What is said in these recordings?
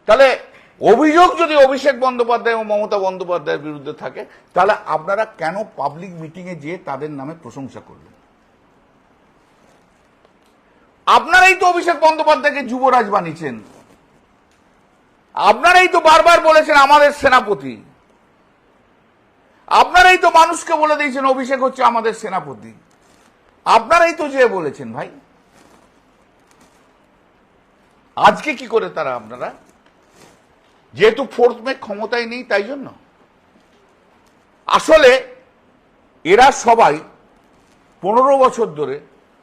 তাহলে অভিযোগ যদি অভিষেক বন্দ্যোপাধ্যায় এবং মমতা বন্দ্যোপাধ্যায়ের বিরুদ্ধে থাকে, তাহলে আপনারা কেন পাবলিক মিটিং এ যেয়ে তাদের নামে প্রশংসা করলেন? আপনারাই তো অভিষেক বন্দ্যোপাধ্যায়কে যুবরাজ বানিয়েছেন, আপনারাই তো বারবার বলেছেন আমাদের সেনাপতি, আপনারাই তো মানুষকে বলে দিয়েছেন অভিষেক হচ্ছে আমাদের সেনাপতি, আপনারাই তো যে বলেছেন ভাই। আজকে কি করে তারা আপনারা, যেহেতু ফোর্থ মে ক্ষমতায় নেই তাই জন্য? আসলে এরা সবাই 15 বছর ধরে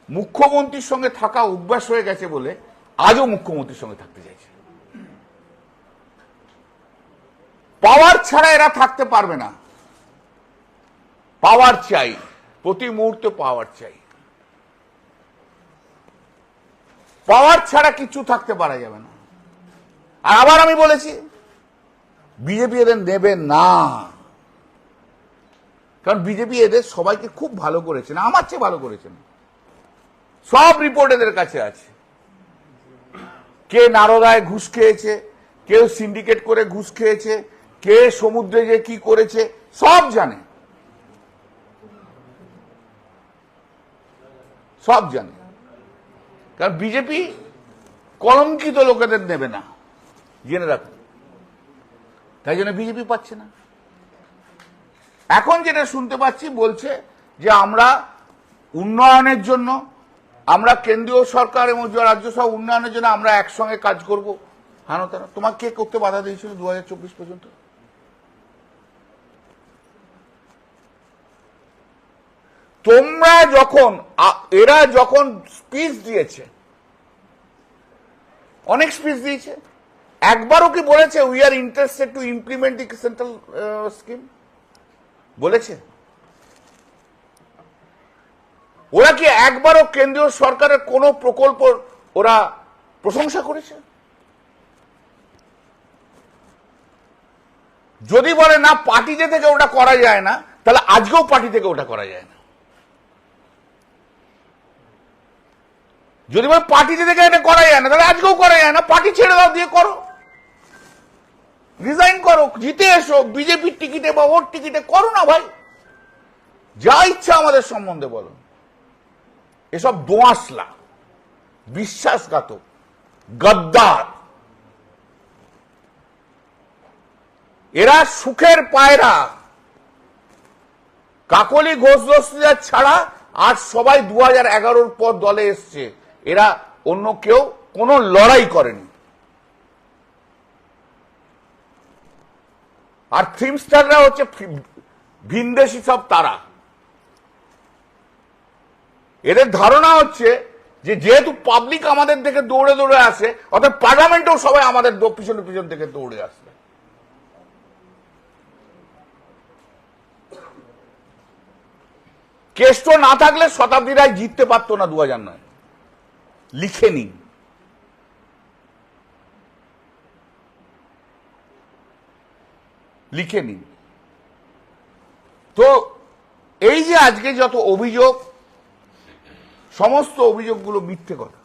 মুখ্যমন্ত্রীর সঙ্গে থাকা অভ্যাস হয়ে গেছে বলে আজও মুখ্যমন্ত্রীর সঙ্গে থাকতে চাইছে। পাওয়ার ছাড়া এরা থাকতে পারবে না, পাওয়ার চাই, প্রতি মুহূর্তে পাওয়ার চাই, পাওয়ার ছাড়া কিছু থাকতে পারা যাবে না। আর আবার আমি বলেছি বিজেপি এদের নেবে না, কারণ বিজেপি এদের সবাইকে খুব ভালো করেছেন, আমার চেয়ে ভালো করেছেন, সব রিপোর্ট এদের কাছে আছে। কে নারদায় ঘুষ খেয়েছে, কেউ সিন্ডিকেট করে ঘুষ খেয়েছে, কে সমুদ্রে যে কি করেছে সব জানে, সব জানে। কারণ বিজেপি কলঙ্কিত লোকেদের নেবে না, জেনে রাখুন। তাই জন্য বিজেপি পাচ্ছে না। এখন যেটা শুনতে পাচ্ছি বলছে যে আমরা উন্নয়নের জন্য, আমরা কেন্দ্রীয় সরকার এবং রাজ্য সরকার উন্নয়নের জন্য আমরা একসঙ্গে কাজ করব। হানো তারা তোমার কে করতে বাধা দিয়েছিল 2024 পর্যন্ত? তোমরা যখন, এরা যখন স্পিচ দিয়েছে, অনেক স্পিচ দিয়েছে, একবারও কি বলেছে we are interested to implement the central scheme? বলেছে? ওরা কি একবারও কেন্দ্রীয় সরকারের কোন প্রকল্প ওরা প্রশংসা করেছে? যদি বলে না পার্টিতে থেকে ওটা করা যায় না, তাহলে আজকেও পার্টি থেকে ওটা করা যায় না। যদি বলে পার্টিতে থেকে এটা করা যায় না, তাহলে আজকেও করা যায় না। পার্টি ছেড়ে দাও, দিয়ে করো, রিজাইন করো, জিতে এসো, বিজেপির টিকিটে বা ওর টিকিটে করো না ভাই, যা ইচ্ছা আমাদের সম্বন্ধে বলো। এসব দোঁয়াশলা, বিশ্বাসঘাতক, গদ্দার, এরা সুখের পায়রা। কাকলি ঘোষ দস্তিদার ছাড়া আর সবাই 2011 পর দলে এসছে, এরা অন্য কেউ কোনো লড়াই করেনি। আর ফিল্মস্টাররা হচ্ছে ভিনদেশি সব তারা। এদের ধারণা হচ্ছে যে যেহেতু পাবলিক আমাদের দিকে দৌড়ে দৌড়ে আসে, অর্থাৎ পার্লামেন্টেও সবাই আমাদের পিছনে পিছন থেকে দৌড়ে আসবে। কেষ্ট না থাকলে শতাব্দী রায় জিততে পারতো না 2009। লিখে নিন। লিখে নিন। তো এই যে আজকে যত অভিযোগ, সমস্ত অভিযোগগুলো মিথ্যে কথা।